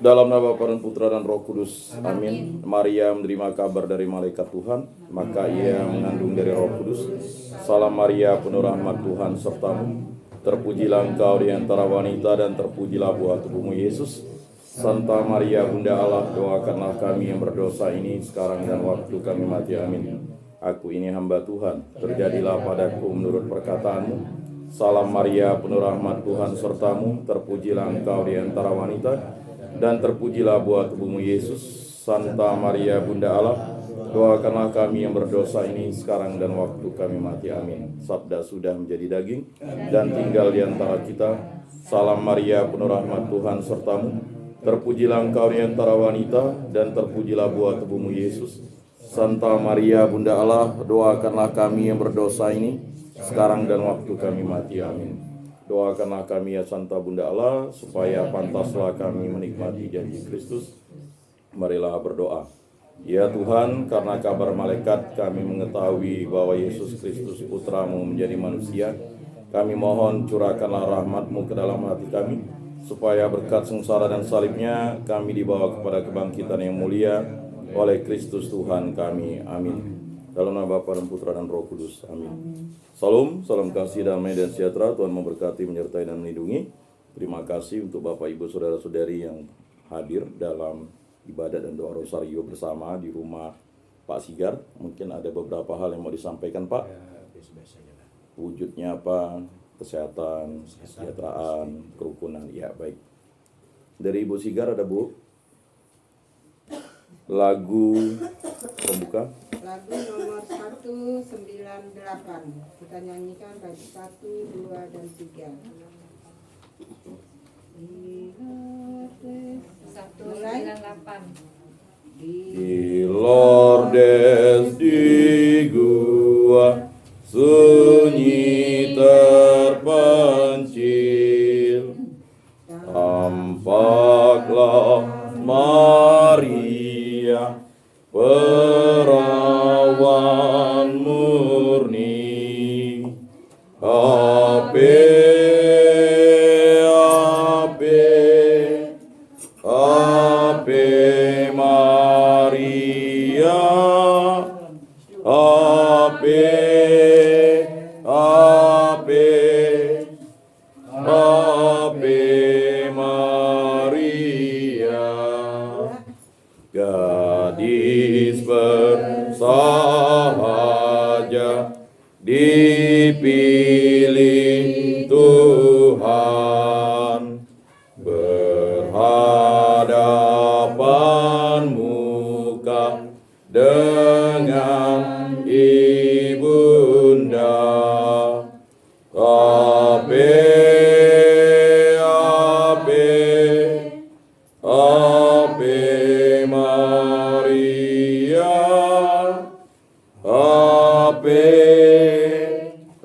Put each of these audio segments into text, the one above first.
Dalam nama Bapa dan Putra dan Roh Kudus. Amin. Maria menerima kabar dari malaikat Tuhan, maka ia mengandung dari Roh Kudus. Salam Maria, penuh rahmat Tuhan sertamu. Terpujilah engkau di antara wanita dan terpujilah buah tubuhmu Yesus. Santa Maria Bunda Allah, doakanlah kami yang berdosa ini sekarang dan waktu kami mati. Amin. Aku ini hamba Tuhan, terjadilah padaku menurut perkataanmu. Salam Maria, penuh rahmat Tuhan sertamu. Terpujilah engkau di antara wanita dan terpujilah buah tubuhmu Yesus. Santa Maria Bunda Allah, doakanlah kami yang berdosa ini sekarang dan waktu kami mati. Amin. Sabda sudah menjadi daging dan tinggal di antara kita. Salam Maria, penuh rahmat Tuhan sertamu. Terpujilah engkau di antara wanita dan terpujilah buah tubuhmu Yesus. Santa Maria Bunda Allah, doakanlah kami yang berdosa ini sekarang dan waktu kami mati. Amin. Doakanlah kami ya Santa Bunda Allah, supaya pantaslah kami menikmati janji Kristus. Marilah berdoa. Ya Tuhan, karena kabar malaikat kami mengetahui bahwa Yesus Kristus Putramu menjadi manusia. Kami mohon curahkanlah rahmat-Mu ke dalam hati kami, supaya berkat sengsara dan salibnya kami dibawa kepada kebangkitan yang mulia oleh Kristus Tuhan kami. Amin. Dalam nama Bapa dan Putra dan Roh Kudus. Amin. Salam, salam kasih, damai dan sejahtera. Tuhan memberkati, menyertai dan melindungi. Terima kasih untuk Bapak Ibu Saudara-saudari yang hadir dalam ibadat dan doa rosario bersama di rumah Pak Sigar. Mungkin ada beberapa hal yang mau disampaikan Pak. Wujudnya apa? Kesehatan, kesejahteraan, kerukunan. Ya baik. Dari Ibu Sigar ada Bu? Lagu pembuka. Lagu nomor 198. Kita nyanyikan bagi 1, 2, dan 3. 198. Di Lordes di gua sunyi terpencil, tampaklah Maria perawan murni. Ave, Ave, Ave Maria, Ave, Ave, Ave Maria. Gadis bersahaja dipilih Tuhan, berhadapan muka dengan ibunda. Ave, Ave, Ave Maria, Ave,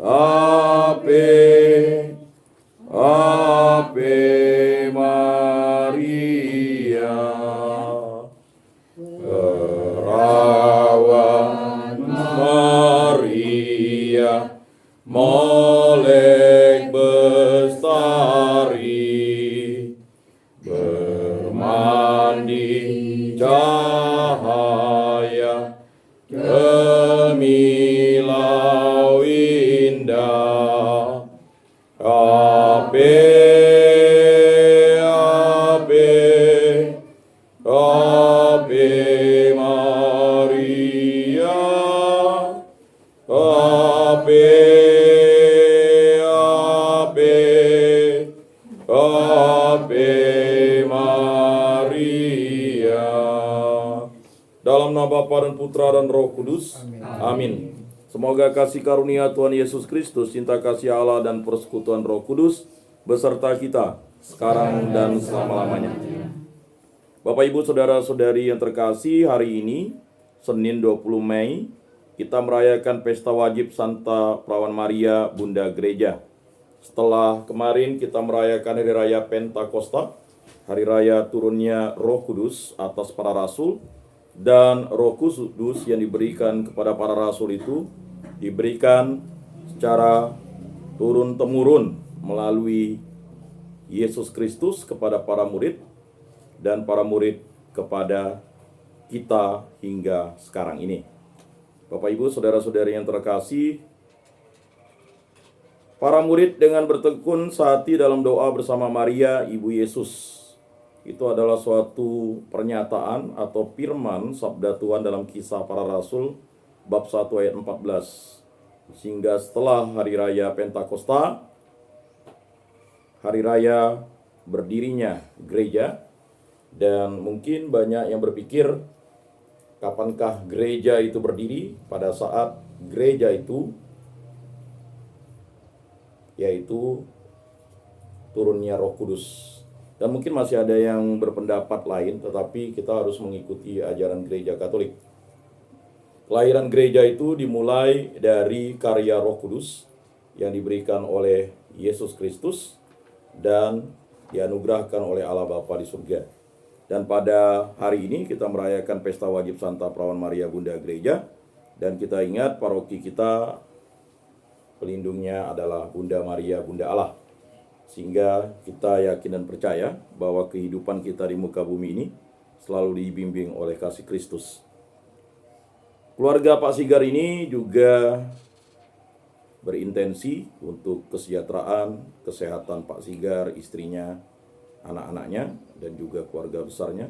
Ave, Ave Maria. Perawan Maria, molek bestari, bermandi cahaya, kemilau indah. Ave, Ave, Ave Maria, Ave, Ave, Ave Maria. Dalam nama Bapa dan Putra dan Roh Kudus. Amin. Semoga kasih karunia Tuhan Yesus Kristus, cinta kasih Allah dan persekutuan Roh Kudus beserta kita sekarang dan selama-lamanya. Bapak Ibu Saudara-saudari yang terkasih, hari ini Senin 20 Mei kita merayakan pesta wajib Santa Perawan Maria Bunda Gereja. Setelah kemarin kita merayakan Hari Raya Pentakosta, Hari Raya turunnya Roh Kudus atas para rasul, dan Roh Kudus yang diberikan kepada para rasul itu diberikan secara turun-temurun melalui Yesus Kristus kepada para murid, dan para murid kepada kita hingga sekarang ini. Bapak Ibu, saudara-saudari yang terkasih, para murid dengan bertekun sehati dalam doa bersama Maria, Ibu Yesus. Itu adalah suatu pernyataan atau firman sabda Tuhan dalam Kisah Para Rasul bab 1 ayat 14. Sehingga setelah hari raya Pentakosta, hari raya berdirinya gereja, dan mungkin banyak yang berpikir, kapankah gereja itu berdiri? Pada saat gereja itu, yaitu turunnya Roh Kudus. Dan mungkin masih ada yang berpendapat lain, tetapi kita harus mengikuti ajaran gereja Katolik. Kelahiran gereja itu dimulai dari karya Roh Kudus yang diberikan oleh Yesus Kristus dan dianugerahkan oleh Allah Bapa di surga. Dan pada hari ini kita merayakan pesta wajib Santa Perawan Maria Bunda Gereja, dan kita ingat paroki kita pelindungnya adalah Bunda Maria Bunda Allah. Sehingga kita yakin dan percaya bahwa kehidupan kita di muka bumi ini selalu dibimbing oleh kasih Kristus. Keluarga Pak Sigar ini juga berintensi untuk kesejahteraan, kesehatan Pak Sigar, istrinya, anak-anaknya, dan juga keluarga besarnya.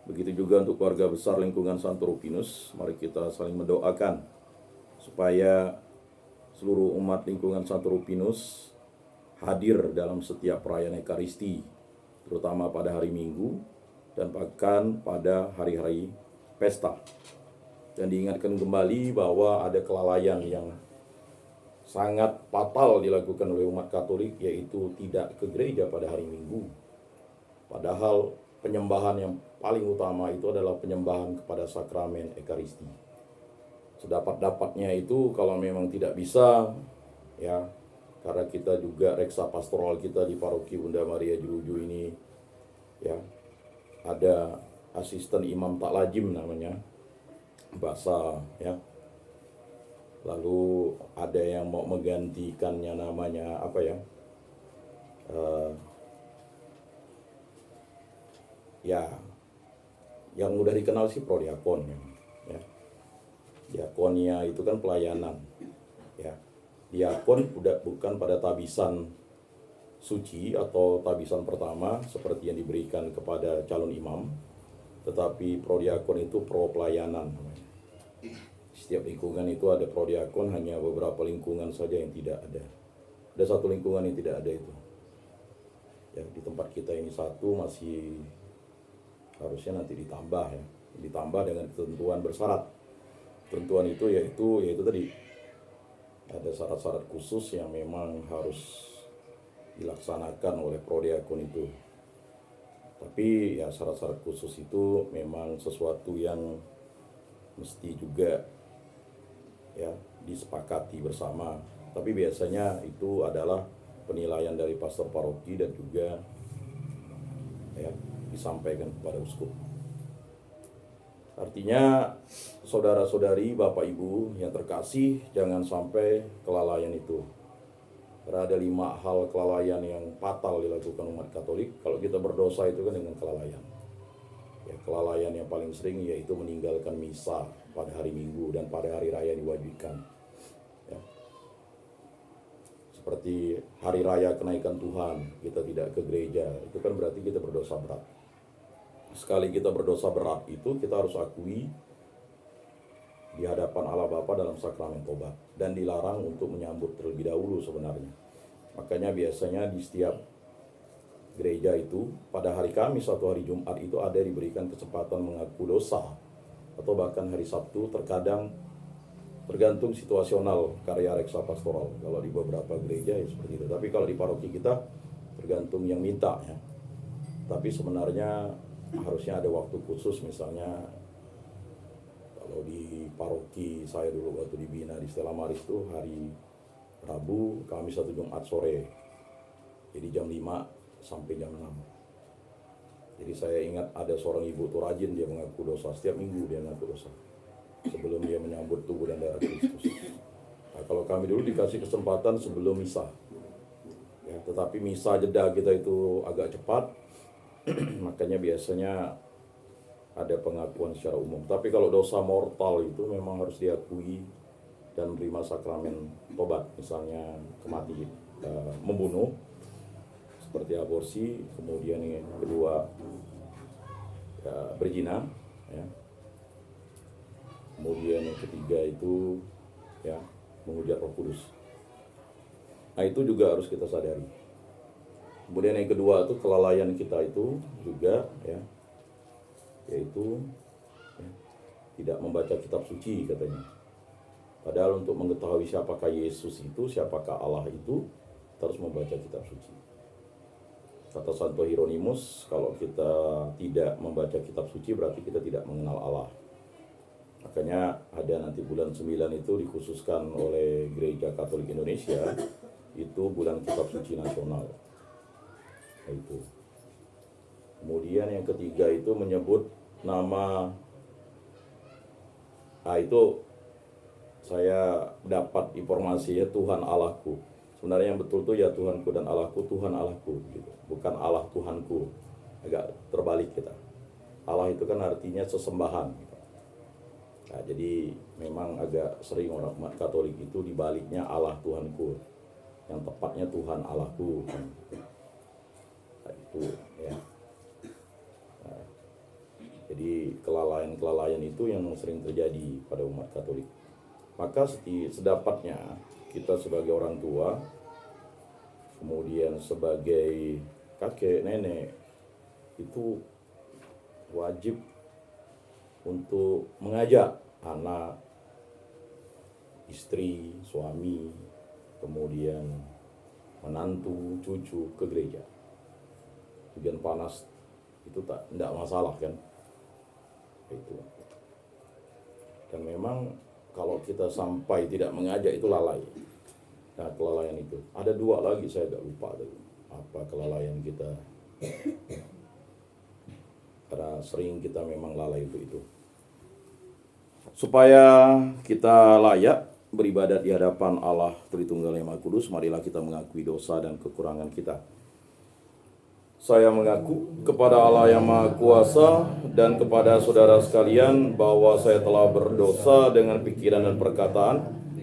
Begitu juga untuk keluarga besar lingkungan Santo Rupinus. Mari kita saling mendoakan supaya seluruh umat lingkungan Santo Rupinus hadir dalam setiap perayaan Ekaristi, terutama pada hari Minggu dan bahkan pada hari-hari pesta. Dan diingatkan kembali bahwa ada kelalaian yang sangat fatal dilakukan oleh umat Katolik, yaitu tidak ke gereja pada hari Minggu. Padahal penyembahan yang paling utama itu adalah penyembahan kepada sakramen Ekaristi. Sedapat-dapatnya itu, kalau memang tidak bisa, ya, karena kita juga reksa pastoral kita di paroki Bunda Maria Jeruju ini, ya, ada asisten imam taklajim namanya, bahasa, ya. Lalu ada yang mau menggantikannya namanya apa ya? Ya, yang mudah dikenal sih prodiakon, ya. Diakonia itu kan pelayanan, ya. Diakon bukan pada tabisan suci atau tabisan pertama seperti yang diberikan kepada calon imam, tetapi prodiakon itu pro pelayanan. Setiap lingkungan itu ada prodiakon, hanya beberapa lingkungan saja yang tidak ada. Ada satu lingkungan yang tidak ada itu. Ya, di tempat kita ini satu, masih harusnya nanti ditambah, ya. Ditambah dengan ketentuan bersyarat. Ketentuan itu yaitu tadi, ada syarat-syarat khusus yang memang harus dilaksanakan oleh prodiakon itu. Tapi ya syarat-syarat khusus itu memang sesuatu yang mesti juga, ya, disepakati bersama. Tapi biasanya itu adalah penilaian dari pastor paroki dan juga, ya, disampaikan kepada uskup. Artinya, saudara-saudari, Bapak Ibu yang terkasih, jangan sampai kelalaian itu. Karena ada 5 hal kelalaian yang fatal dilakukan umat Katolik. Kalau kita berdosa itu kan dengan kelalaian. Ya, kelalaian yang paling sering yaitu meninggalkan misa pada hari Minggu dan pada hari raya diwajibkan. Ya. Seperti hari raya kenaikan Tuhan, kita tidak ke gereja, itu kan berarti kita berdosa berat. Sekali kita berdosa berat itu, kita harus akui di hadapan Allah Bapa dalam sakramen tobat, dan dilarang untuk menyambut terlebih dahulu sebenarnya. Makanya biasanya di setiap gereja itu pada hari Kamis atau hari Jumat itu ada diberikan kesempatan mengaku dosa, atau bahkan hari Sabtu, tergantung situasional karya reksa pastoral. Kalau di beberapa gereja ya seperti itu, tapi kalau di paroki kita tergantung yang minta, ya. Tapi sebenarnya harusnya ada waktu khusus, misalnya kalau di paroki saya dulu waktu dibina di Stella Maris itu hari Rabu, Kamis atau Jumat sore. Jadi jam 5 sampai jam 6. Jadi saya ingat ada seorang ibu tuh rajin, dia mengaku dosa setiap minggu, dia mengaku dosa sebelum dia menyambut tubuh dan darah Kristus. Nah, kalau kami dulu dikasih kesempatan sebelum misa, ya, Tetapi misa jeda kita itu agak cepat, makanya biasanya ada pengakuan secara umum. Tapi kalau dosa mortal itu memang harus diakui dan menerima sakramen tobat, misalnya kematian, membunuh seperti aborsi, kemudian yang kedua ya, berzina, ya. Kemudian yang ketiga itu ya menghujat Roh Kudus. Nah itu juga harus kita sadari. Kemudian yang kedua itu kelalaian kita itu juga ya, yaitu ya, tidak membaca kitab suci katanya. Padahal untuk mengetahui siapakah Yesus itu, siapakah Allah itu, kita harus membaca kitab suci. Kata Santo Hieronymus, kalau kita tidak membaca kitab suci berarti kita tidak mengenal Allah. Makanya ada nanti bulan 9 itu dikhususkan oleh Gereja Katolik Indonesia, itu bulan kitab suci nasional. Nah, itu. Kemudian yang ketiga itu menyebut nama, itu saya dapat informasinya Tuhan Allahku. Sebenarnya yang betul tuh ya Tuhanku dan Allahku, Tuhan Allahku gitu. Bukan Allah Tuhanku. Agak terbalik kita. Allah itu kan artinya sesembahan gitu. Nah, jadi memang agak sering orang umat Katolik itu dibaliknya Allah Tuhanku. Yang tepatnya Tuhan Allahku. Nah, itu ya. Nah, jadi kelalaian itu yang sering terjadi pada umat Katolik. Maka sedapatnya kita sebagai orang tua, kemudian sebagai kakek, nenek, itu wajib untuk mengajak anak, istri, suami, kemudian menantu, cucu ke gereja. Hujan panas itu tidak masalah kan? Itu. Dan memang kalau kita sampai tidak mengajak itu lalai. Nah, kelalaian itu. Ada dua lagi saya agak lupa tadi. Apa kelalaian kita. Karena sering kita memang lalai itu. Supaya kita layak beribadat di hadapan Allah Tritunggal yang Maha Kudus, marilah kita mengakui dosa dan kekurangan kita. Saya mengaku kepada Allah yang Maha Kuasa dan kepada saudara sekalian bahwa saya telah berdosa dengan pikiran dan perkataan,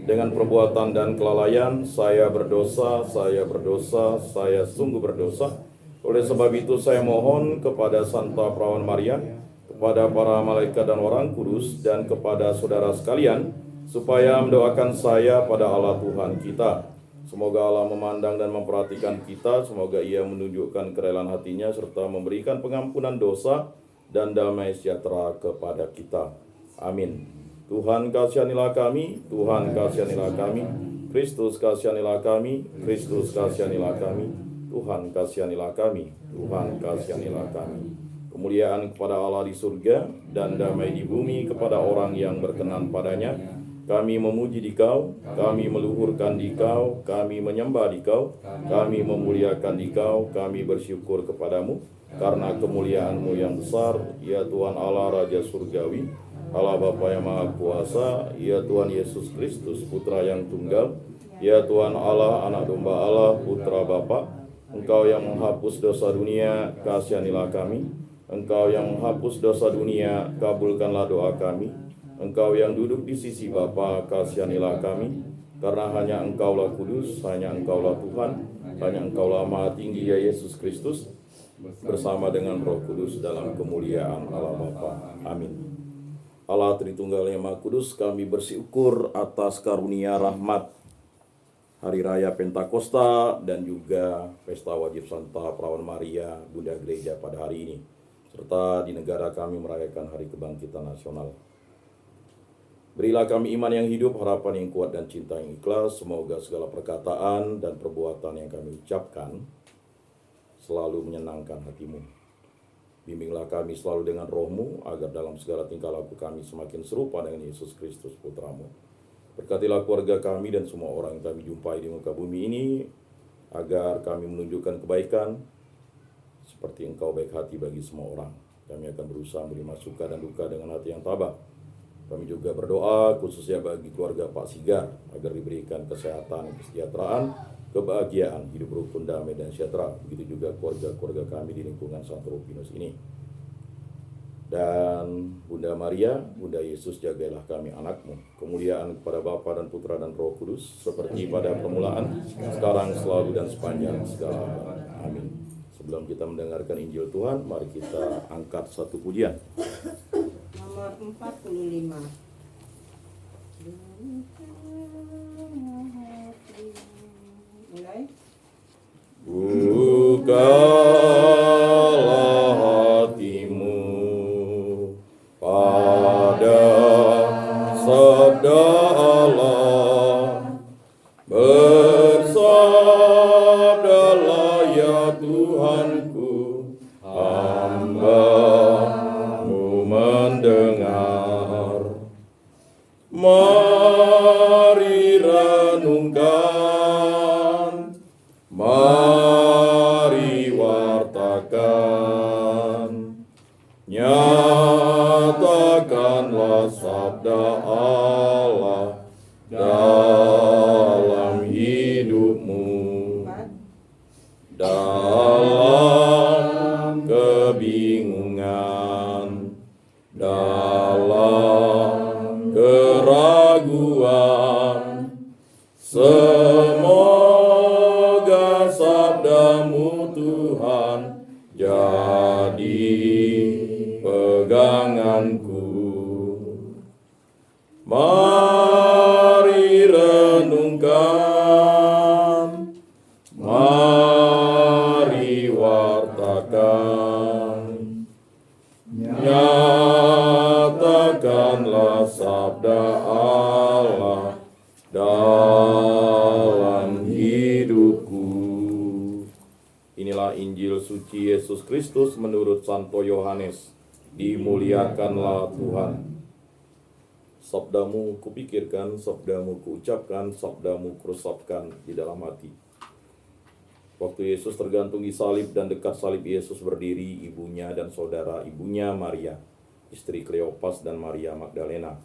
dengan perbuatan dan kelalaian. Saya berdosa, saya sungguh berdosa. Oleh sebab itu saya mohon kepada Santa Perawan Maria, kepada para malaikat dan orang kudus, dan kepada saudara sekalian, supaya mendoakan saya pada Allah Tuhan kita. Semoga Allah memandang dan memperhatikan kita, semoga Ia menunjukkan kerelaan hatinya, serta memberikan pengampunan dosa dan damai sejahtera kepada kita. Amin. Tuhan kasihanilah kami, Tuhan kasihanilah kami, Kristus kasihanilah kami, Kristus kasihanilah kami, Tuhan kasihanilah kami, Tuhan kasihanilah kami. Kemuliaan kepada Allah di surga dan damai di bumi kepada orang yang berkenan padanya. Kami memuji Dikau, kami meluhurkan Dikau, kami menyembah Dikau, kami memuliakan Dikau, kami bersyukur kepadamu karena kemuliaan-Mu yang besar, ya Tuhan Allah Raja Surgawi, Allah Bapa yang Maha Kuasa, ya Tuhan Yesus Kristus Putra yang Tunggal, ya Tuhan Allah, Anak Domba Allah, Putra Bapa. Engkau yang menghapus dosa dunia, kasihanilah kami. Engkau yang menghapus dosa dunia, kabulkanlah doa kami. Engkau yang duduk di sisi Bapa, kasihanilah kami. Karena hanya Engkaulah kudus, hanya Engkaulah Tuhan, hanya Engkaulah Maha Tinggi ya Yesus Kristus, bersama dengan Roh Kudus dalam kemuliaan Allah Bapa. Amin. Allah Tritunggal yang Maha Kudus, kami bersyukur atas karunia rahmat Hari Raya Pentakosta dan juga Pesta Wajib Santa Perawan Maria, Bunda Gereja pada hari ini, serta di negara kami merayakan Hari Kebangkitan Nasional. Berilah kami iman yang hidup, harapan yang kuat, dan cinta yang ikhlas. Semoga segala perkataan dan perbuatan yang kami ucapkan selalu menyenangkan hati-Mu. Bimbinglah kami selalu dengan Roh-Mu, agar dalam segala tingkah laku kami semakin serupa dengan Yesus Kristus Putra-Mu. Berkatilah keluarga kami dan semua orang yang kami jumpai di muka bumi ini, agar kami menunjukkan kebaikan, seperti Engkau baik hati bagi semua orang. Kami akan berusaha menerima suka dan duka dengan hati yang tabah. Kami juga berdoa khususnya bagi keluarga Pak Sigar, agar diberikan kesehatan dan kesejahteraan, kebahagiaan, hidup rukun, damai, dan sejahtera. Begitu juga keluarga-keluarga kami di lingkungan Santo Rufus ini. Dan Bunda Maria, Bunda Yesus, jagalah kami anakmu. Kemuliaan kepada Bapa dan Putra dan Roh Kudus, seperti pada permulaan, sekarang, selalu, dan sepanjang segala abad. Amin. Sebelum kita mendengarkan Injil Tuhan, mari kita angkat satu pujian. Nomor 45. Mulai. Bukalah hatimu pada sabda Allah, bersabdalah ya Tuhanku, hamba-Mu mendengar. Mari renungkan, mari wartakan, nyatakanlah sabda Allah dalam hidupmu, dalam kebingungan, dalam keraguan. Semoga sabda-Mu Tuhan jadi peganganku. Mari renungkan, mari wartakan, nyatakanlah sabda Allah dalam hidupku. Inilah Injil suci Yesus Kristus menurut Santo Yohanes. Dimuliakanlah Tuhan. Sabda-Mu kupikirkan, sabda-Mu kuucapkan, sabda-Mu kuresapkan di dalam hati. Waktu Yesus tergantung di salib dan dekat salib Yesus berdiri ibunya dan saudara ibunya Maria, istri Kleopas dan Maria Magdalena.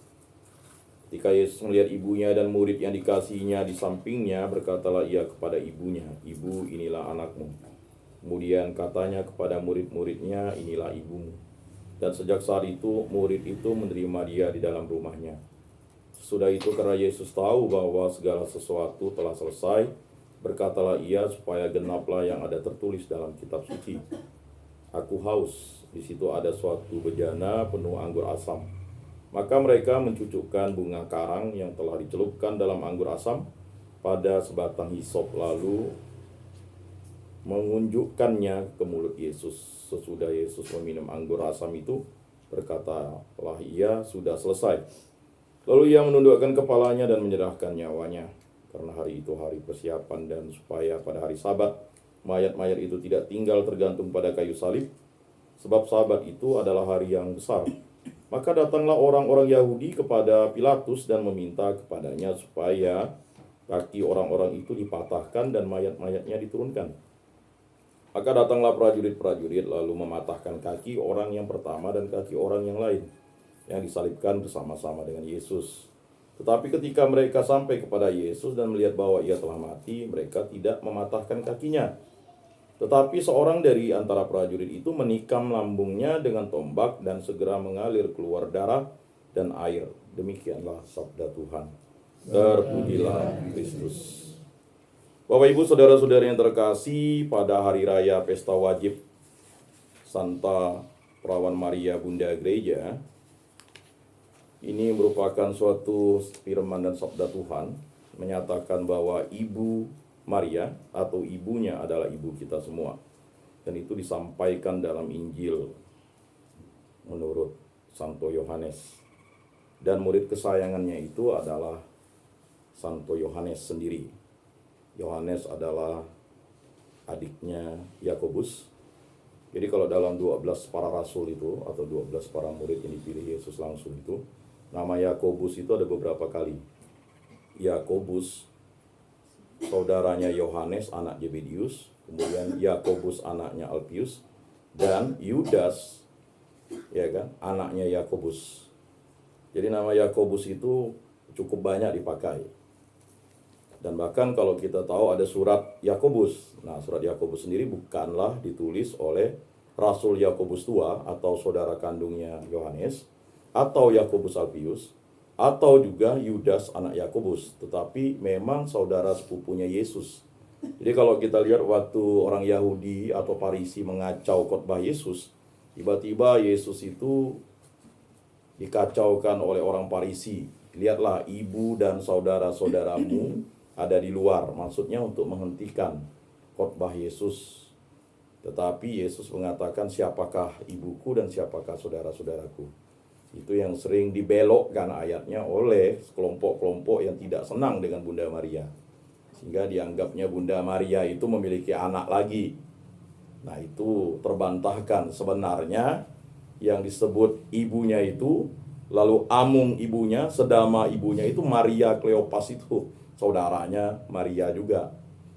Ketika Yesus melihat ibunya dan murid yang dikasihinya di sampingnya, berkatalah ia kepada ibunya, "Ibu, inilah anakmu." Kemudian katanya kepada murid-muridnya, "Inilah ibumu." Dan sejak saat itu, murid itu menerima dia di dalam rumahnya. Sesudah itu, karena Yesus tahu bahwa segala sesuatu telah selesai, berkatalah ia supaya genaplah yang ada tertulis dalam kitab suci. "Aku haus." Di situ ada suatu bejana penuh anggur asam. Maka mereka mencucukkan bunga karang yang telah dicelupkan dalam anggur asam pada sebatang hisop, lalu mengunjukkannya ke mulut Yesus. Sesudah Yesus meminum anggur asam itu, berkatalah ia, "Sudah selesai." Lalu ia menundukkan kepalanya dan menyerahkan nyawanya. Karena hari itu hari persiapan dan supaya pada hari Sabat mayat-mayat itu tidak tinggal tergantung pada kayu salib, sebab Sabat itu adalah hari yang besar. Maka datanglah orang-orang Yahudi kepada Pilatus dan meminta kepadanya supaya kaki orang-orang itu dipatahkan dan mayat-mayatnya diturunkan. Maka datanglah prajurit-prajurit lalu mematahkan kaki orang yang pertama dan kaki orang yang lain yang disalibkan bersama-sama dengan Yesus. Tetapi ketika mereka sampai kepada Yesus dan melihat bahwa ia telah mati, mereka tidak mematahkan kakinya. Tetapi seorang dari antara prajurit itu menikam lambungnya dengan tombak dan segera mengalir keluar darah dan air. Demikianlah sabda Tuhan. Terpujilah Kristus. Bapak Ibu Saudara-saudara yang terkasih, pada hari raya pesta wajib Santa Perawan Maria Bunda Gereja, ini merupakan suatu firman dan sabda Tuhan menyatakan bahwa Ibu Maria atau ibunya adalah ibu kita semua. Dan itu disampaikan dalam Injil menurut Santo Yohanes. Dan murid kesayangannya itu adalah Santo Yohanes sendiri. Yohanes adalah adiknya Yakobus. Jadi kalau dalam 12 para rasul itu atau 12 para murid yang dipilih Yesus langsung itu, nama Yakobus itu ada beberapa kali. Yakobus saudaranya Yohanes anak Zebedius, kemudian Yakobus anaknya Alpius, dan Yudas, ya kan, anaknya Yakobus. Jadi nama Yakobus itu cukup banyak dipakai. Dan bahkan kalau kita tahu ada surat Yakobus. Nah, surat Yakobus sendiri bukanlah ditulis oleh Rasul Yakobus tua atau saudara kandungnya Yohanes, atau Yakobus Alfius, atau juga Yudas anak Yakobus, tetapi memang saudara sepupunya Yesus. Jadi kalau kita lihat waktu orang Yahudi atau Farisi mengacau khotbah Yesus, tiba-tiba Yesus itu dikacaukan oleh orang Farisi. Lihatlah, ibu dan saudara-saudaramu ada di luar. Maksudnya untuk menghentikan khotbah Yesus. Tetapi Yesus mengatakan, siapakah ibuku dan siapakah saudara-saudaraku. Itu yang sering dibelokkan ayatnya oleh kelompok-kelompok yang tidak senang dengan Bunda Maria. Sehingga dianggapnya Bunda Maria itu memiliki anak lagi. Nah, itu terbantahkan. Sebenarnya yang disebut ibunya itu, lalu Amung ibunya, Sedama ibunya itu Maria Kleopas itu, saudaranya Maria juga.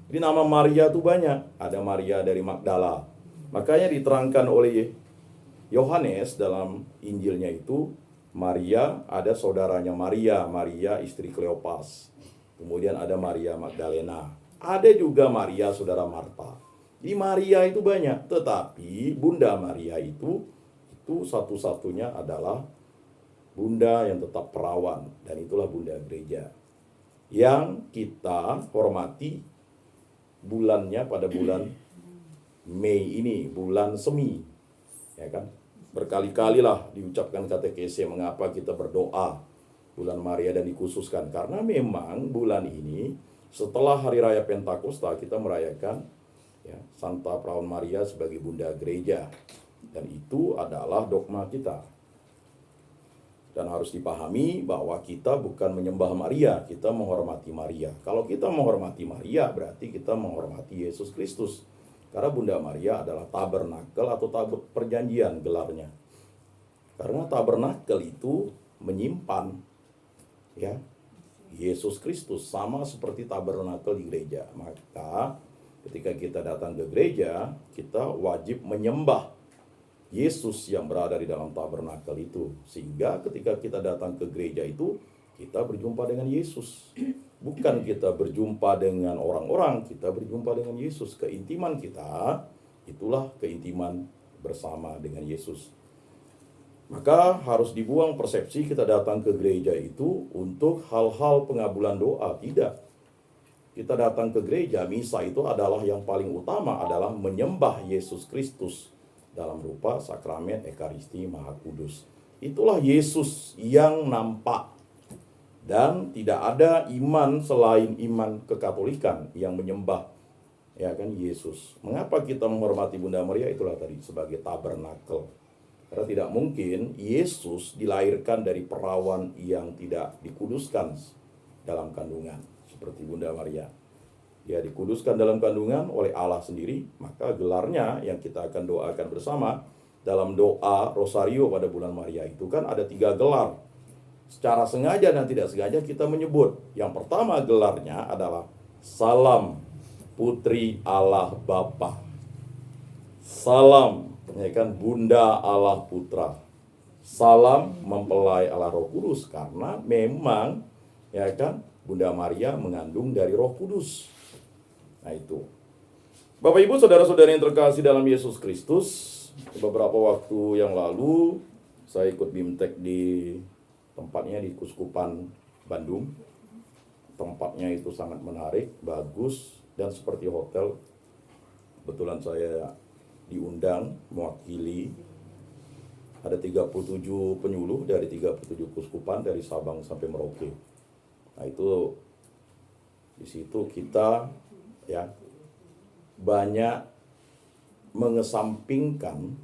Jadi nama Maria itu banyak. Ada Maria dari Magdala. Makanya diterangkan oleh Yohanes dalam Injilnya itu, Maria ada saudaranya Maria, Maria istri Kleopas. Kemudian ada Maria Magdalena. Ada juga Maria saudara Marta. Jadi Maria itu banyak. Tetapi Bunda Maria itu satu-satunya adalah Bunda yang tetap perawan. Dan itulah Bunda Gereja. Yang kita hormati bulannya pada bulan Mei ini, bulan semi. Ya kan? Berkali-kalilah diucapkan katekese mengapa kita berdoa bulan Maria dan dikhususkan. Karena memang bulan ini setelah hari raya Pentakosta kita merayakan ya, Santa Perawan Maria sebagai Bunda Gereja. Dan itu adalah dogma kita. Dan harus dipahami bahwa kita bukan menyembah Maria, kita menghormati Maria. Kalau kita menghormati Maria, berarti kita menghormati Yesus Kristus. Karena Bunda Maria adalah tabernakel atau tabut perjanjian gelarnya. Karena tabernakel itu menyimpan ya Yesus Kristus, sama seperti tabernakel di gereja. Maka ketika kita datang ke gereja, kita wajib menyembah Yesus yang berada di dalam tabernakel itu. Sehingga ketika kita datang ke gereja itu, kita berjumpa dengan Yesus. Bukan kita berjumpa dengan orang-orang, kita berjumpa dengan Yesus. Keintiman kita, itulah keintiman bersama dengan Yesus. Maka harus dibuang persepsi kita datang ke gereja itu untuk hal-hal pengabulan doa. Tidak. Kita datang ke gereja, misa itu adalah yang paling utama adalah menyembah Yesus Kristus dalam rupa sakramen Ekaristi Maha Kudus. Itulah Yesus yang nampak. Dan tidak ada iman selain iman kekatolikan yang menyembah ya kan Yesus. Mengapa kita menghormati Bunda Maria? Itulah tadi sebagai tabernakel. Karena tidak mungkin Yesus dilahirkan dari perawan yang tidak dikuduskan dalam kandungan seperti Bunda Maria. Dia dikuduskan dalam kandungan oleh Allah sendiri, maka gelarnya yang kita akan doakan bersama dalam doa Rosario pada bulan Maria itu kan ada 3 gelar. Secara sengaja dan tidak sengaja kita menyebut. Yang pertama gelarnya adalah Salam Putri Allah Bapa. Salam, ya kan, Bunda Allah Putra. Salam mempelai Allah Roh Kudus, karena memang ya kan Bunda Maria mengandung dari Roh Kudus. Nah itu. Bapak Ibu saudara-saudari yang terkasih dalam Yesus Kristus, beberapa waktu yang lalu saya ikut BIMTEK di tempatnya di Kuskupan Bandung. Tempatnya itu sangat menarik, bagus, dan seperti hotel. Kebetulan saya diundang mewakili. Ada 37 penyuluh dari 37 kuskupan dari Sabang sampai Merauke. Nah itu di situ kita ya banyak mengesampingkan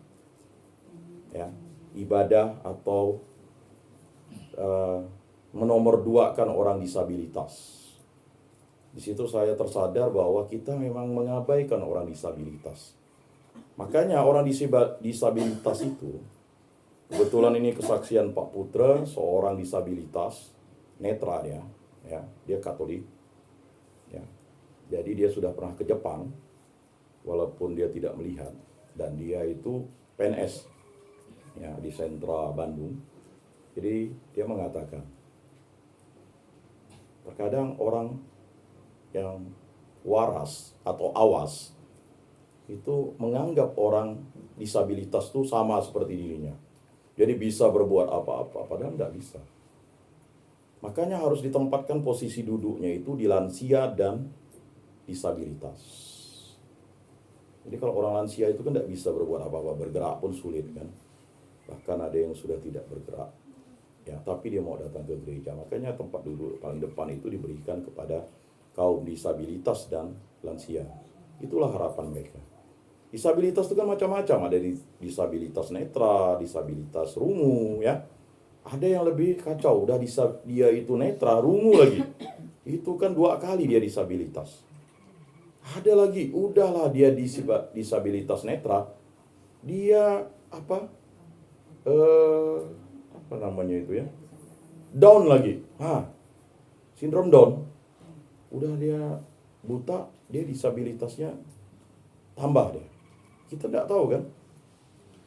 ya ibadah atau menomorduakan orang disabilitas. Di situ saya tersadar bahwa kita memang mengabaikan orang disabilitas. Makanya orang disabilitas itu, kebetulan ini kesaksian Pak Putra, seorang disabilitas netra dia Katolik. Ya. Jadi dia sudah pernah ke Jepang, walaupun dia tidak melihat, dan dia itu PNS ya di sentra Bandung. Jadi dia mengatakan, terkadang orang yang waras atau awas itu menganggap orang disabilitas itu sama seperti dirinya. Jadi bisa berbuat apa-apa, padahal tidak bisa. Makanya harus ditempatkan posisi duduknya itu di lansia dan disabilitas. Jadi kalau orang lansia itu kan tidak bisa berbuat apa-apa, bergerak pun sulit kan. Bahkan ada yang sudah tidak bergerak. Ya, tapi dia mau datang ke gereja. Makanya tempat duduk paling depan itu diberikan kepada kaum disabilitas dan lansia. Itulah harapan mereka. Disabilitas itu kan macam-macam. Ada disabilitas netra, disabilitas rungu ya. Ada yang lebih kacau, udah dia itu netra, rungu lagi. Itu kan 2 kali dia disabilitas. Ada lagi, udahlah dia disabilitas netra, dia apa namanya itu ya, Down lagi, sindrom Down, udah dia buta, dia disabilitasnya tambah deh. Kita tidak tahu kan.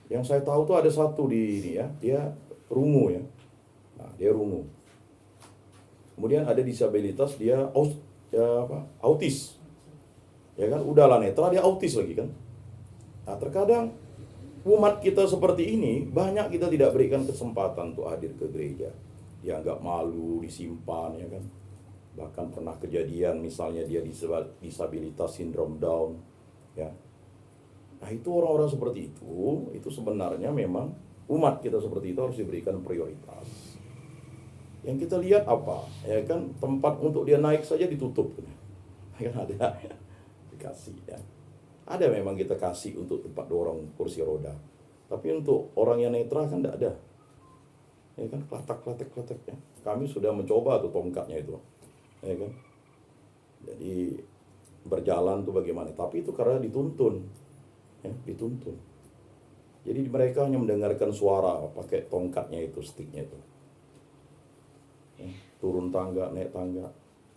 Yang saya tahu tuh ada satu di ini ya, dia rungu ya, dia rungu. Kemudian ada disabilitas dia autis. Ya kan, udahlah netra, dia autis lagi kan. Nah, terkadang umat kita seperti ini, banyak kita tidak berikan kesempatan untuk hadir ke gereja. Dianggap malu, disimpan ya kan. Bahkan pernah kejadian misalnya dia disabilitas sindrom Down ya. Nah, itu orang-orang seperti itu sebenarnya memang umat kita seperti itu harus diberikan prioritas. Yang kita lihat apa? Ya kan, tempat untuk dia naik saja ditutup. Ya kan, ada dikasih ya. Ada memang kita kasih untuk tempat dorong kursi roda. Tapi untuk orang yang netra kan tidak ada. Ya kan, klatak ya. Kami sudah mencoba tuh tongkatnya itu. Ya kan. Jadi berjalan tuh bagaimana? Tapi itu karena dituntun. Ya, dituntun. Jadi mereka hanya mendengarkan suara pakai tongkatnya itu, sticknya itu. Ya, turun tangga, naik tangga.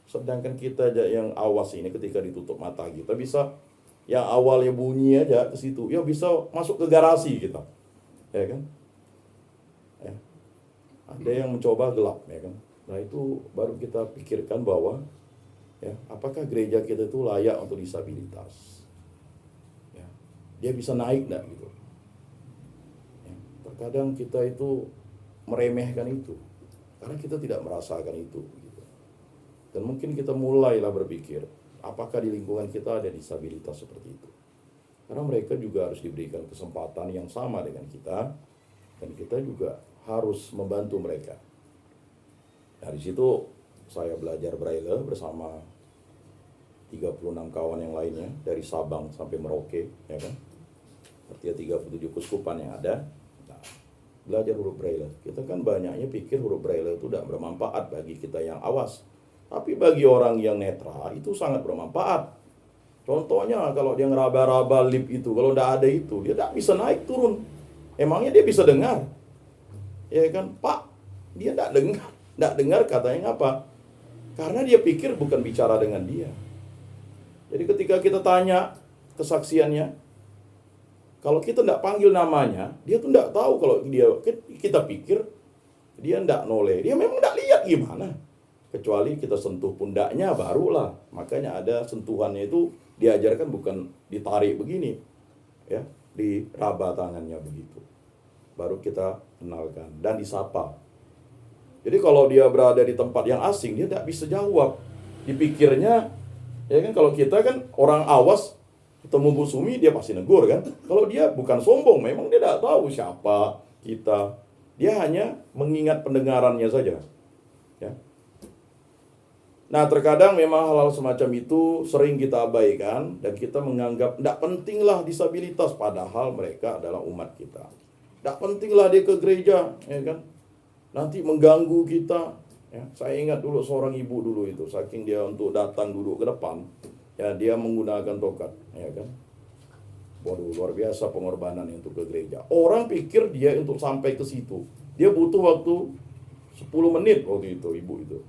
Sedangkan kita aja yang awas ini ketika ditutup mata kita bisa yang awalnya bunyi aja ke situ, ya bisa masuk ke garasi kita, ya kan? Ya. Ada yang mencoba gelap, ya kan? Nah itu baru kita pikirkan bahwa, ya apakah gereja kita itu layak untuk disabilitas? Ya, dia bisa naik nggak gitu? Ya, terkadang kita itu meremehkan itu, karena kita tidak merasakan itu. Gitu. Dan mungkin kita mulailah berpikir, apakah di lingkungan kita ada disabilitas seperti itu? Karena mereka juga harus diberikan kesempatan yang sama dengan kita, dan kita juga harus membantu mereka. Dari situ saya belajar Braille bersama 36 kawan yang lainnya dari Sabang sampai Merauke, ya kan? Artinya 37 kuskupan yang ada. Nah, belajar huruf Braille. Kita kan banyaknya pikir huruf Braille itu tidak bermanfaat bagi kita yang awas. Tapi bagi orang yang netra itu sangat bermanfaat. Contohnya kalau dia ngeraba-raba lip itu, kalau tidak ada itu, dia tidak bisa naik turun. Emangnya dia bisa dengar? Ya kan, Pak, dia tidak dengar katanya apa? Karena dia pikir bukan bicara dengan dia. Jadi ketika kita tanya kesaksiannya, kalau kita tidak panggil namanya, dia tuh tidak tahu. Kalau kita pikir dia tidak noleh, dia memang tidak lihat gimana. Kecuali kita sentuh pundaknya barulah. Makanya ada sentuhannya itu diajarkan bukan ditarik begini, ya, diraba tangannya begitu. Baru kita kenalkan dan disapa. Jadi kalau dia berada di tempat yang asing, dia tidak bisa jawab. Dipikirnya, ya kan, kalau kita kan orang awas ketemu Bu Sumi dia pasti negur kan. Kalau dia bukan sombong, memang dia tidak tahu siapa kita. Dia hanya mengingat pendengarannya saja. Ya. Nah, terkadang memang hal-hal semacam itu sering kita abaikan dan kita menganggap tidak pentinglah disabilitas, padahal mereka adalah umat kita. Tidak pentinglah dia ke gereja, ya kan? Nanti mengganggu kita. Ya, saya ingat dulu seorang ibu dulu itu, saking dia untuk datang duduk ke depan, ya dia menggunakan tongkat, ya kan? Waduh, luar biasa pengorbanan untuk ke gereja. Orang pikir dia untuk sampai ke situ, dia butuh waktu 10 menit waktu itu, ibu itu.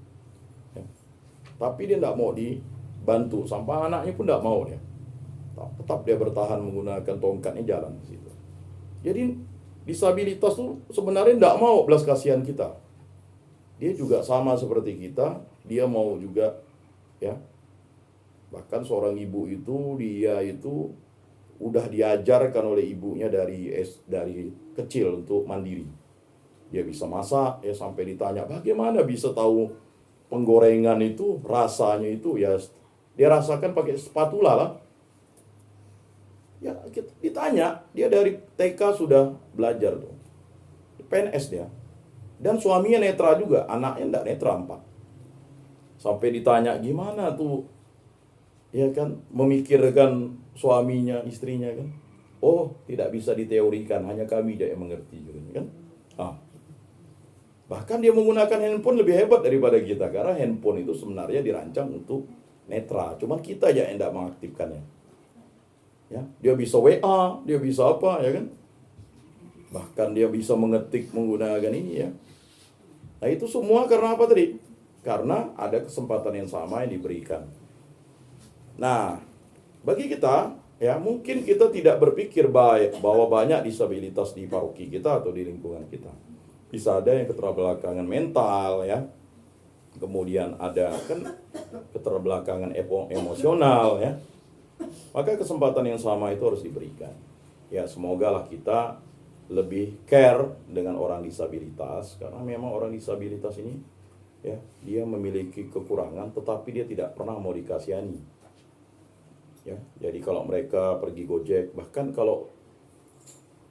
Tapi dia tidak mau dibantu, sampai anaknya pun tidak mau dia. Tetap dia bertahan menggunakan tongkatnya jalan ke situ. Jadi disabilitas itu sebenarnya tidak mau belas kasihan kita. Dia juga sama seperti kita, dia mau juga ya Bahkan seorang ibu itu dia itu udah diajarkan oleh ibunya dari kecil untuk mandiri. Dia bisa masak, ya sampai ditanya bagaimana bisa tahu penggorengan itu rasanya itu, ya dia rasakan pakai spatula lah. Ya ditanya, dia dari TK sudah belajar tuh. PNS dia. Dan suaminya netra juga, anaknya enggak netra 4. Sampai ditanya gimana tuh, ya kan, memikirkan suaminya, istrinya kan. Oh, tidak bisa diteorikan, hanya kami yang mengerti kan. Bahkan dia menggunakan handphone lebih hebat daripada kita, karena handphone itu sebenarnya dirancang untuk netra, cuman kita aja yang tidak mengaktifkannya. Ya, dia bisa WA, dia bisa apa, ya kan? Bahkan dia bisa mengetik menggunakan ini ya. Nah, itu semua karena apa tadi? Karena ada kesempatan yang sama yang diberikan. Nah, bagi kita, ya mungkin kita tidak berpikir baik bahwa banyak disabilitas di paroki kita atau di lingkungan kita. Bisa ada yang keterbelakangan mental ya. Kemudian ada kan keterbelakangan emosional ya. Maka kesempatan yang sama itu harus diberikan. Ya, semoga lah kita lebih care dengan orang disabilitas, karena memang orang disabilitas ini ya, dia memiliki kekurangan tetapi dia tidak pernah mau dikasihani. Ya, jadi kalau mereka pergi Gojek, bahkan kalau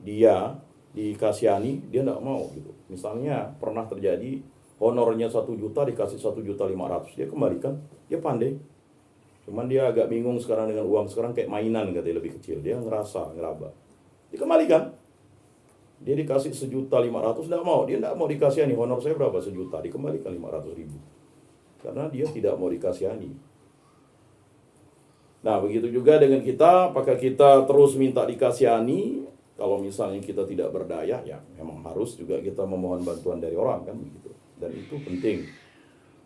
dia dikasihani, dia tidak mau gitu. Misalnya pernah terjadi honornya 1 juta dikasih 1.500.000, dia kembalikan, dia pandai. Cuman dia agak bingung sekarang dengan uang sekarang kayak mainan katanya, lebih kecil. Dia ngeraba. Dikembalikan. Dia dikasih 1.500.000, tidak mau. Dia tidak mau dikasihani. Honor saya berapa? 1 juta. Dikembalikan 500.000. Karena dia tidak mau dikasihani. Nah, begitu juga dengan kita. Apakah kita terus minta dikasihani? Kalau misalnya kita tidak berdaya, ya memang harus juga kita memohon bantuan dari orang kan begitu. Dan itu penting.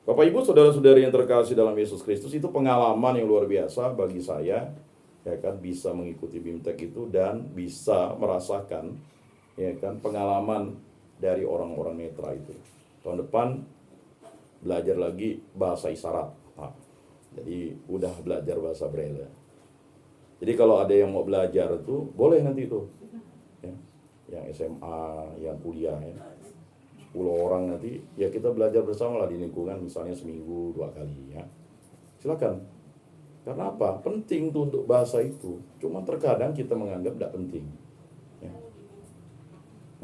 Bapak Ibu, saudara-saudari yang terkasih dalam Yesus Kristus, itu pengalaman yang luar biasa bagi saya, ya kan, bisa mengikuti BIMTEK itu dan bisa merasakan, ya kan, pengalaman dari orang-orang netra itu. Tahun depan belajar lagi bahasa isyarat. Nah, jadi udah belajar bahasa Braille. Jadi kalau ada yang mau belajar itu boleh nanti itu, ya, yang SMA, yang kuliah ya. 10 orang nanti, ya kita belajar bersama lah di lingkungan, misalnya seminggu 2 kali ya. Silakan. Karena apa? Penting tuh untuk bahasa itu. Cuma terkadang kita menganggap tidak penting. Ya.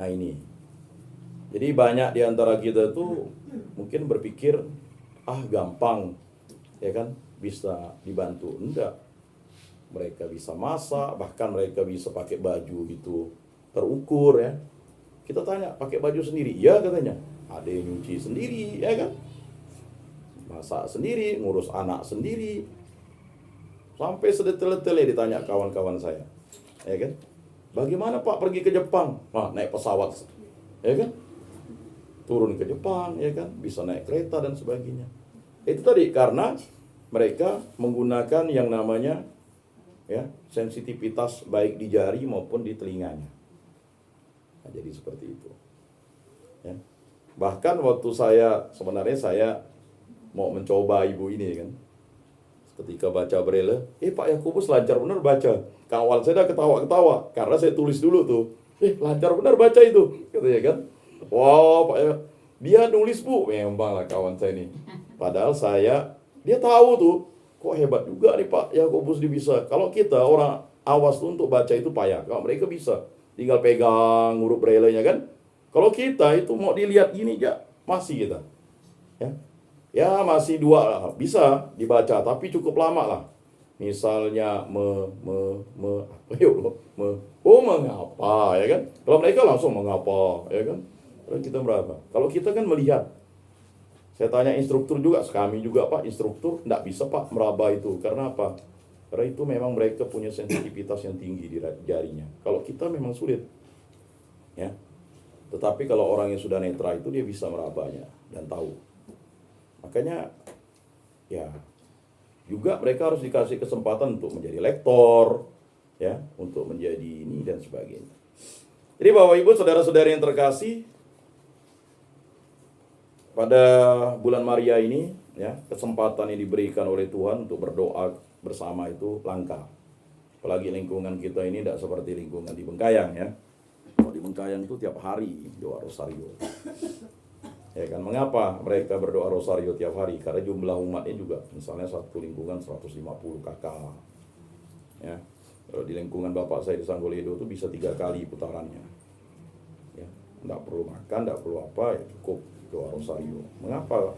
Nah ini. Jadi banyak di antara kita tuh mungkin berpikir, gampang, ya kan, bisa dibantu. Enggak. Mereka bisa masak, bahkan mereka bisa pakai baju itu terukur ya. Kita tanya, pakai baju sendiri? Iya katanya. Ada yang nyuci sendiri, ya kan? Masak sendiri, ngurus anak sendiri. Sampai sedetail-detail ditanya kawan-kawan saya. Ya kan? Bagaimana Pak pergi ke Jepang? Naik pesawat. Ya kan? Turun ke Jepang, ya kan? Bisa naik kereta dan sebagainya. Itu tadi karena mereka menggunakan yang namanya ya, sensitivitas baik di jari maupun di telinganya. Nah, jadi seperti itu. Ya. Bahkan waktu sebenarnya saya mau mencoba ibu ini kan. Ketika baca Braille, Pak Yakobus lancar benar baca. Kawan saya dah ketawa-ketawa karena saya tulis dulu tuh. Lancar benar baca itu, katanya kan. Wow, Pak ya. Dia nulis Bu, memang lah kawan saya ini. Padahal dia tahu tuh, kok hebat juga nih Pak Yakobus dia bisa. Kalau kita orang awas tuh untuk baca itu payah. Kalau mereka bisa. Tinggal pegang huruf Braille-nya kan. Kalau kita itu mau dilihat gini ya masih kita. Ya masih 2 lah. Bisa dibaca tapi cukup lama lah. Misalnya mengapa ya kan. Kalau mereka langsung mengapa ya kan. Kalau kita berapa? Kalau kita kan melihat. Saya tanya instruktur juga, kami juga Pak instruktur enggak bisa Pak meraba itu. Karena apa? Karena itu memang mereka punya sensitivitas yang tinggi di jarinya. Kalau kita memang sulit. Ya. Tetapi kalau orang yang sudah netra itu dia bisa merabanya dan tahu. Makanya ya juga mereka harus dikasih kesempatan untuk menjadi lektor, ya, untuk menjadi ini dan sebagainya. Jadi Bapak Ibu, saudara-saudari yang terkasih, pada bulan Maria ini ya, kesempatan yang diberikan oleh Tuhan untuk berdoa bersama itu langka. Apalagi lingkungan kita ini tidak seperti lingkungan di Bengkayang ya. Kalau di Bengkayang itu tiap hari doa rosario. Ya kan, mengapa mereka berdoa rosario tiap hari? Karena jumlah umatnya juga, misalnya satu lingkungan 150 kakak. Ya. Kalau di lingkungan bapak saya di Sanggoledo itu bisa 3 kali putarannya. Ya, enggak perlu makan, enggak perlu apa, ya cukup doa rosario. Mengapa?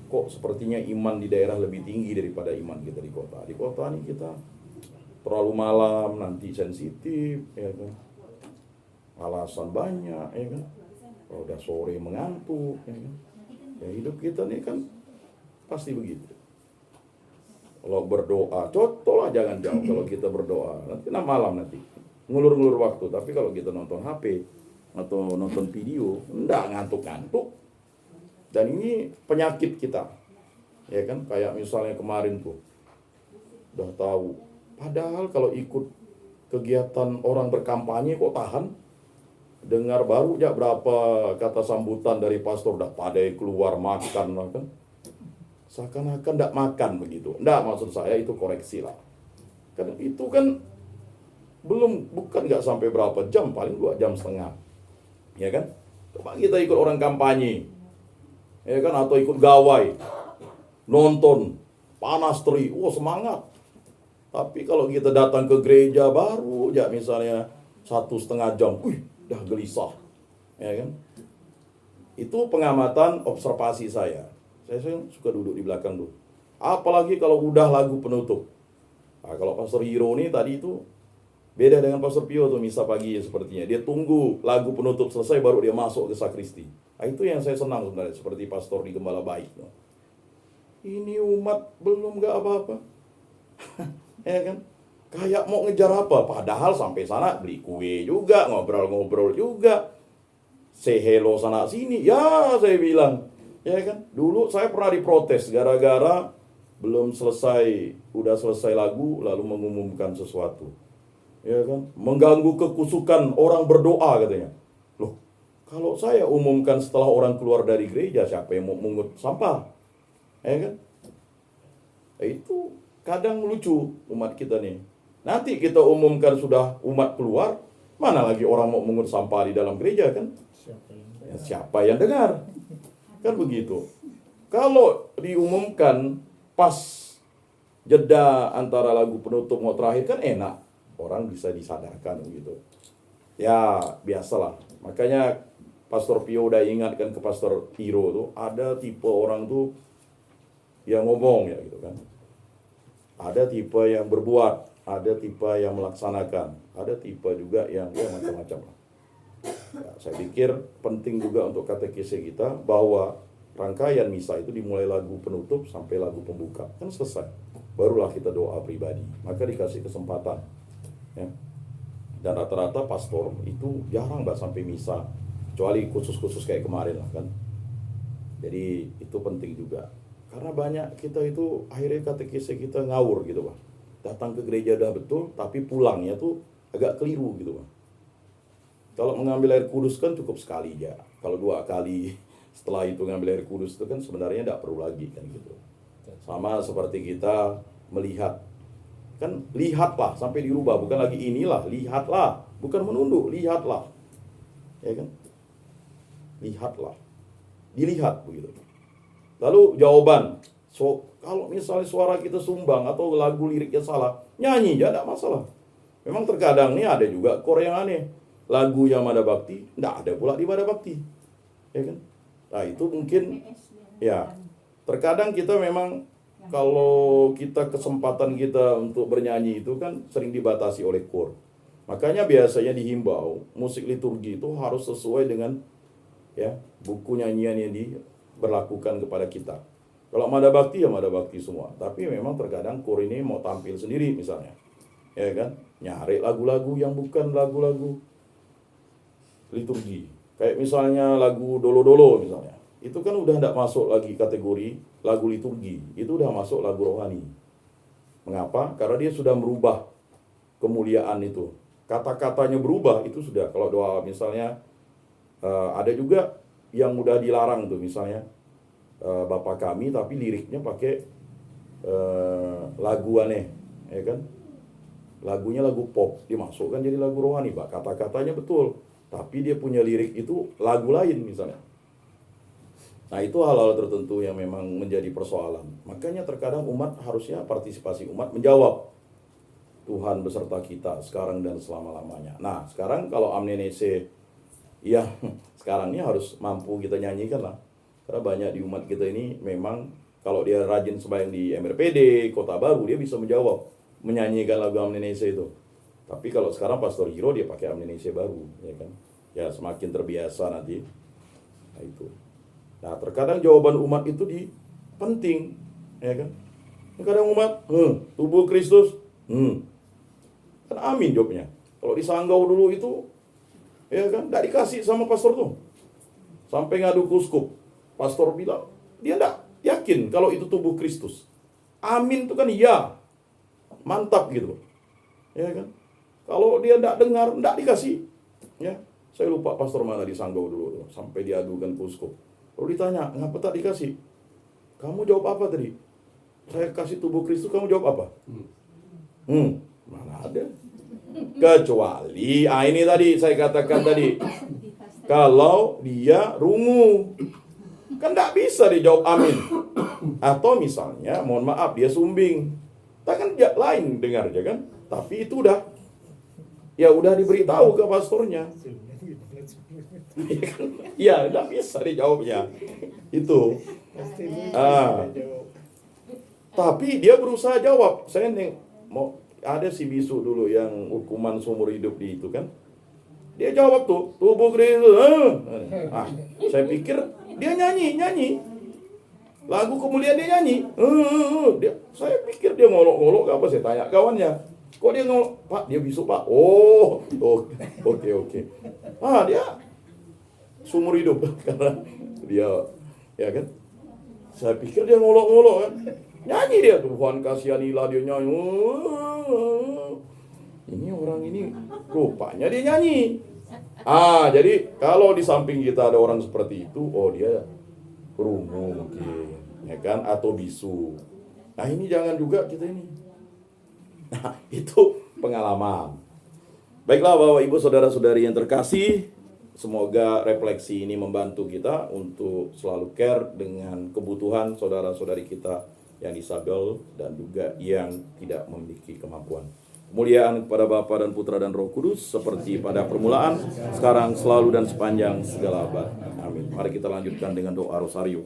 Kok sepertinya iman di daerah lebih tinggi daripada iman kita di kota? Di kota ini kita terlalu malam, nanti sensitif, ya kan? Alasan banyak, ya kan? Kalau udah sore mengantuk, ya kan? Ya hidup kita ini kan pasti begitu. Kalau berdoa, contohlah jangan jauh kalau kita berdoa. Nanti malam nanti, ngulur-ngulur waktu. Tapi kalau kita nonton HP atau nonton video, enggak ngantuk-ngantuk. Dan ini penyakit kita. Ya kan, kayak misalnya kemarin tuh, udah tahu. Padahal kalau ikut kegiatan orang berkampanye kok tahan. Dengar baru ya berapa kata sambutan dari pastor, udah pada keluar makan. Seakan-akan tidak makan begitu. Tidak, maksud saya itu koreksi lah. Karena itu kan bukan nggak sampai berapa jam, paling 2,5 jam. Ya kan? Coba kita ikut orang kampanye. Ya kan, atau ikut gawai. Nonton, panas terik, semangat. Tapi kalau kita datang ke gereja baru ya misalnya 1,5 jam, udah gelisah. Ya kan? Itu pengamatan observasi saya. Saya suka duduk di belakang tuh. Apalagi kalau udah lagu penutup. Nah, kalau Pastor Hiro nih tadi itu beda dengan Pastor Pio tuh misa pagi sepertinya. Dia tunggu lagu penutup selesai baru dia masuk ke sakristi. Nah, itu yang saya senang sebenarnya, seperti Pastor di Gembala Baik. Ini umat belum gak apa-apa. Ya kan? Kayak mau ngejar apa? Padahal sampai sana beli kue juga, ngobrol-ngobrol juga. Say hello sana sini. Ya, saya bilang. Ya kan, dulu saya pernah diprotes gara-gara belum selesai, udah selesai lagu lalu mengumumkan sesuatu. Ya kan, mengganggu kekusukan orang berdoa katanya. Loh, kalau saya umumkan setelah orang keluar dari gereja, siapa yang mau mungut sampah? Ya kan? Itu kadang lucu umat kita nih. Nanti kita umumkan sudah umat keluar, mana lagi orang mau mungut sampah di dalam gereja kan? Siapa yang dengar? Kan begitu. Kalau diumumkan pas jeda antara lagu penutup mau terakhir kan enak. Orang bisa disadarkan gitu. Ya, biasalah. Makanya Pastor Pio udah ingatkan ke Pastor Hiro tuh, ada tipe orang tuh yang ngomong ya gitu kan. Ada tipe yang berbuat, ada tipe yang melaksanakan, ada tipe juga yang ya macam-macam lah. Ya, saya pikir penting juga untuk katekese kita bahwa rangkaian misa itu dimulai lagu penutup sampai lagu pembuka. Kan selesai. Barulah kita doa pribadi. Maka dikasih kesempatan. Ya. Dan rata-rata pastor itu jarang sampai misa. Kecuali khusus-khusus kayak kemarin lah kan. Jadi itu penting juga. Karena banyak kita itu akhirnya katekese kita ngawur gitu Pak. Datang ke gereja udah betul, tapi pulangnya tuh agak keliru gitu Pak. Kalau mengambil air kudus kan cukup sekali ya. Kalau 2 kali setelah itu ngambil air kudus itu kan sebenarnya tidak perlu lagi kan gitu. Sama seperti kita melihat. Kan lihatlah sampai dirubah. Bukan lagi inilah, lihatlah. Bukan menunduk, lihatlah. Ya kan? Lihatlah. Dilihat begitu. Lalu jawaban. Kalau misalnya suara kita sumbang atau lagu liriknya salah, nyanyi ya tidak masalah. Memang terkadang nih ada juga kor yang aneh. Lagu yang Mada Bakti, tidak ada pula di Mada Bakti. Ya kan? Nah itu mungkin, ya, terkadang kita memang, kalau kita kesempatan kita untuk bernyanyi itu kan sering dibatasi oleh kor. Makanya biasanya dihimbau, musik liturgi itu harus sesuai dengan ya buku nyanyian yang diberlakukan kepada kita. Kalau Mada Bakti ya Mada Bakti semua. Tapi memang terkadang kor ini mau tampil sendiri misalnya. Ya kan? Nyari lagu-lagu yang bukan lagu-lagu liturgi. Kayak misalnya lagu Dolo-Dolo misalnya. Itu kan udah tidak masuk lagi kategori lagu liturgi. Itu udah masuk lagu rohani. Mengapa? Karena dia sudah merubah kemuliaan itu. Kata-katanya berubah itu sudah. Kalau doa misalnya ada juga yang udah dilarang tuh misalnya Bapa kami tapi liriknya pakai lagu aneh, ya kan? Lagunya lagu pop, dimasukkan jadi lagu rohani, Pak. Kata-katanya betul, tapi dia punya lirik itu lagu lain misalnya. Nah, itu hal-hal tertentu yang memang menjadi persoalan. Makanya terkadang umat harusnya partisipasi umat menjawab, Tuhan beserta kita sekarang dan selama-lamanya. Nah, sekarang kalau amnenese, ya sekarang ini harus mampu kita nyanyikan lah. Karena banyak di umat kita ini memang kalau dia rajin sembahyang di MRPD, Kota Baru, dia bisa menjawab, menyanyikan lagu amnenese itu. Tapi kalau sekarang Pastor Hiro dia pakai amnenese baru, ya kan? Ya semakin terbiasa nanti. Nah itu. Nah, terkadang jawaban umat itu penting, ya kan? Kadang umat, tubuh Kristus, kan amin jawabnya. Kalau di Sanggau dulu itu, ya kan, tidak dikasih sama pastor tuh. Sampai ngadu ke uskup. Pastor bilang, dia tidak yakin kalau itu tubuh Kristus. Amin itu kan iya. Mantap gitu. Ya kan? Kalau dia tidak dengar, tidak dikasih. Ya, saya lupa pastor mana di Sanggau dulu. Sampai diadukan ke uskup. Lalu ditanya, ngapa tak dikasih? Kamu jawab apa tadi? Saya kasih tubuh Kristus, kamu jawab apa? Mana ada? Kecuali, ini tadi saya katakan tadi, kalau dia rungu, kan tidak bisa dijawab amin. Atau misalnya, mohon maaf, dia sumbing, takkan lain dengar aja kan? Tapi itu udah diberitahu ke pastornya. Ya, tidak bisa dijawabnya. Itu. Tapi dia berusaha jawab. Saya mau ada si bisu dulu yang hukuman seumur hidup di itu kan. Dia jawab tubuh Kristus. Saya pikir dia nyanyi. Lagu kemuliaan dia nyanyi. Saya pikir dia ngolok-ngolok apa, saya tanya kawannya. Kok dia ngolok? Pak, dia bisu, Pak. Oh, oke. Dia seumur hidup karena dia, ya kan? Saya pikir dia ngolok-ngolok kan. Nyanyi dia, Tuhan kasihanilah, dia nyanyi. Ini orang ini rupanya dia nyanyi. Jadi kalau di samping kita ada orang seperti itu, dia rungu mungkin, ya kan? Atau bisu. Nah, ini jangan juga kita ini. Nah, itu pengalaman. Baiklah Bapak Ibu Saudara-saudari yang terkasih, semoga refleksi ini membantu kita untuk selalu care dengan kebutuhan saudara-saudari kita yang disabel dan juga yang tidak memiliki kemampuan. Kemuliaan kepada Bapa dan Putra dan Roh Kudus seperti pada permulaan, sekarang, selalu dan sepanjang segala abad. Amin. Mari kita lanjutkan dengan doa rosario.